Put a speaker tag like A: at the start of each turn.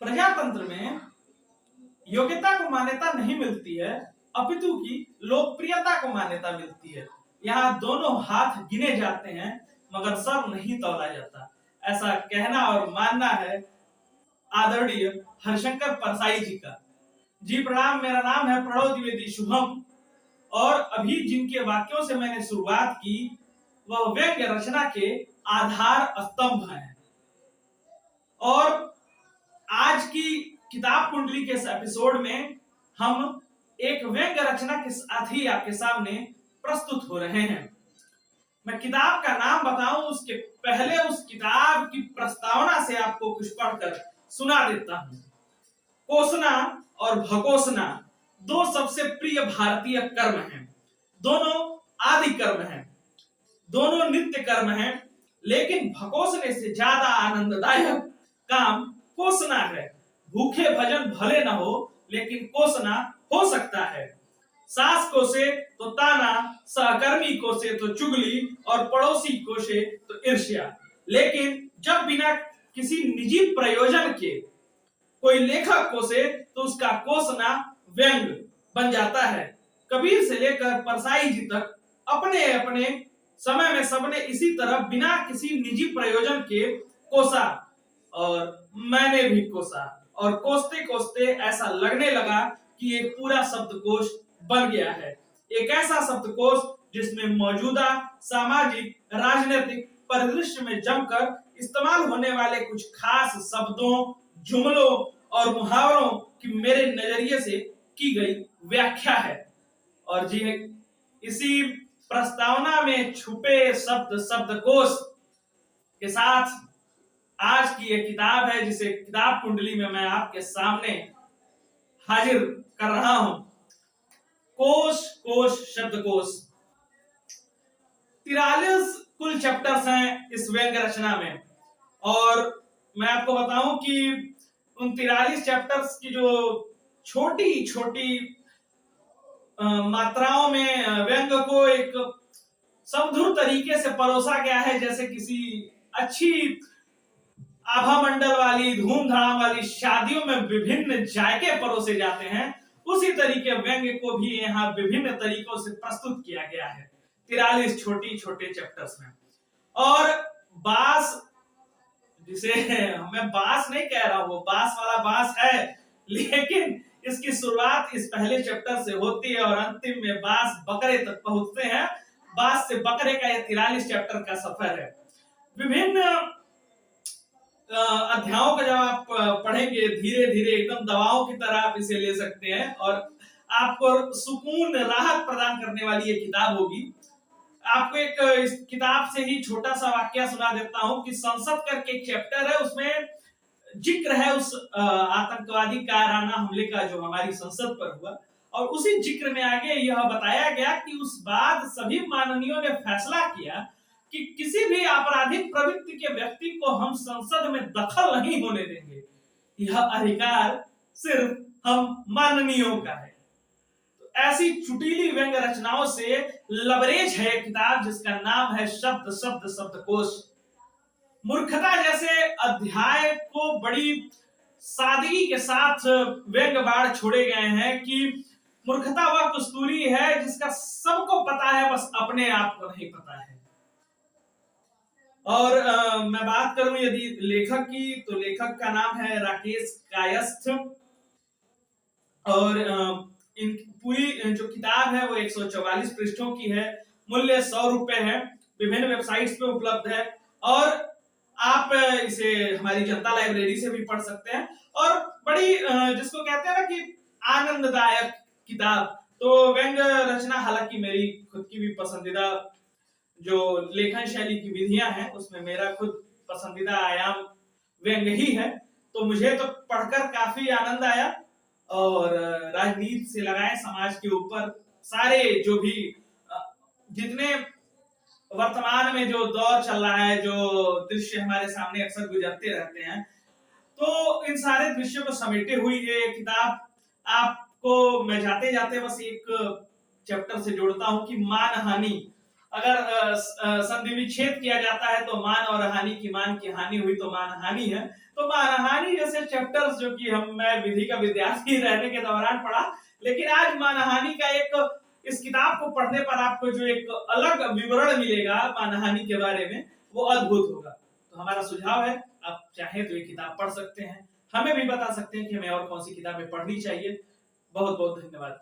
A: प्रजातंत्र में योग्यता को मान्यता नहीं मिलती है, अपितु की लोकप्रियता को मान्यता मिलती है। यहाँ दोनों हाथ गिने जाते हैं मगर सर नहीं तौला जाता, ऐसा कहना और मानना है आदरणीय हरिशंकर परसाई जी का। जी प्रणाम, मेरा नाम है प्रणव द्विवेदी शुभम, और अभी जिनके वाक्यों से मैंने शुरुआत की वह व्यंग्य रचना के आधार स्तंभ हैं। और आज की किताब कुंडली के इस एपिसोड में हम एक व्यंग्य रचना के साथ ही आपके सामने प्रस्तुत हो रहे हैं। मैं किताब का नाम बताऊं उसके पहले उस किताब की प्रस्तावना से आपको कुछ पढ़कर सुना देता हूं। कोसना और भकोसना दो सबसे प्रिय भारतीय कर्म हैं। दोनों आदि कर्म हैं, दोनों नित्य कर्म हैं, लेकिन भकोसने से ज्यादा आनंददायक काम कोसना है। भूखे भजन भले न हो, लेकिन कोसना हो सकता है। सास कोसे तो ताना, सहकर्मी कोसे तो चुगली, और पड़ोसी कोसे तो ईर्ष्या। लेकिन जब बिना किसी निजी प्रयोजन के कोई लेखक कोसे तो उसका कोसना व्यंग बन जाता है। कबीर से लेकर परसाई जी तक अपने अपने समय में सबने इसी तरह बिना किसी निजी प्रयोजन के कोसा, और मैंने भी कोसा, और कोसते कोसते ऐसा लगने लगा कि एक पूरा शब्दकोश बन गया है। एक ऐसा शब्दकोश जिसमें मौजूदा सामाजिक राजनीतिक परिदृश्य में जमकर इस्तेमाल होने वाले कुछ खास शब्दों, जुमलों और मुहावरों की मेरे नजरिए से की गई व्याख्या है। और जी इसी प्रस्तावना में छुपे शब्दकोश के साथ आज की एक किताब है जिसे किताब कुंडली में मैं आपके सामने हाजिर कर रहा हूं। कोश कोश शब्दकोश। 43 कुल चैप्टर्स हैं इस व्यंग्य रचना में, और मैं आपको बताऊं कि उन 43 चैप्टर्स की जो छोटी छोटी मात्राओं में व्यंग को एक समधुर तरीके से परोसा गया है, जैसे किसी अच्छी आभा मंडल वाली धूमधाम वाली शादियों में विभिन्न जायके परोसे जाते हैं, उसी तरीके व्यंग्य को भी यहाँ विभिन्न तरीकों से प्रस्तुत किया गया है 43 छोटी छोटे चैप्टर्स में। और बास, जिसे मैं बास नहीं कह रहा हूं, वो बास वाला बास है, लेकिन इसकी शुरुआत इस पहले चैप्टर से होती है और अंतिम में बास बकरे तक पहुंचते हैं। बास से बकरे का यह 43 चैप्टर का सफर है। विभिन्न अध्यायों का जब आप पढ़ेंगे धीरे धीरे एकदम दवाओं की तरह आप इसे ले सकते हैं, और आपको सुकून राहत प्रदान करने वाली ये किताब होगी। आपको एक इस किताब से ही छोटा सा वाक्य सुना देता हूं कि संसद करके एक चैप्टर है, उसमें जिक्र है उस आतंकवादी कायराना हमले का जो हमारी संसद पर हुआ, और उसी जिक्र में आगे यह बताया गया कि उस बाद सभी माननीयों ने फैसला किया कि किसी भी आपराधिक प्रवृत्ति के व्यक्ति को हम संसद में दखल नहीं होने देंगे। यह अधिकार सिर्फ हम माननीयों का है। तो ऐसी चुटीली व्यंग्य रचनाओं से लबरेज है किताब जिसका नाम है शब्द शब्द शब्दकोश। मूर्खता जैसे अध्याय को बड़ी सादगी के साथ व्यंग्य बाढ़ छोड़े गए हैं कि मूर्खता वह कस्तूरी है जिसका सबको पता है, बस अपने आप को नहीं पता है। और मैं बात करूं यदि लेखक की, तो लेखक का नाम है राकेश कायस्थ, और इन पूरी जो किताब है वो 144 पृष्ठों की है। मूल्य 100 रुपए है, विभिन्न वेबसाइट्स पे उपलब्ध है, और आप इसे हमारी जनता लाइब्रेरी से भी पढ़ सकते हैं। और बड़ी जिसको कहते हैं ना कि आनंददायक किताब। तो व्यंग्य रचना हालांकि मेरी खुद की भी पसंदीदा जो लेखन शैली की विधियां हैं उसमें मेरा खुद पसंदीदा आयाम व्यंग्य ही है, तो मुझे तो पढ़कर काफी आनंद आया। और राजनीति से लगाए समाज के ऊपर सारे जो भी जितने वर्तमान में जो दौर चल रहा है, जो दृश्य हमारे सामने अक्सर गुजरते रहते हैं, तो इन सारे दृश्यों को समेटे हुई ये किताब आपको मैं जाते जाते बस एक चैप्टर से जोड़ता हूं कि मानहानि अगर संधि विच्छेद किया जाता है तो मान और हानि की मान की हानि हुई तो मान हानि है। तो मानहानि जैसे चैप्टर्स जो कि मैं विधि का विद्यार्थी रहने के दौरान पढ़ा, लेकिन आज मानहानि का एक इस किताब को पढ़ने पर आपको जो एक अलग विवरण मिलेगा मानहानि के बारे में, वो अद्भुत होगा। तो हमारा सुझाव है, आप चाहे तो ये किताब पढ़ सकते हैं, हमें भी बता सकते हैं कि हमें और कौन सी किताबें पढ़नी चाहिए। बहुत बहुत धन्यवाद।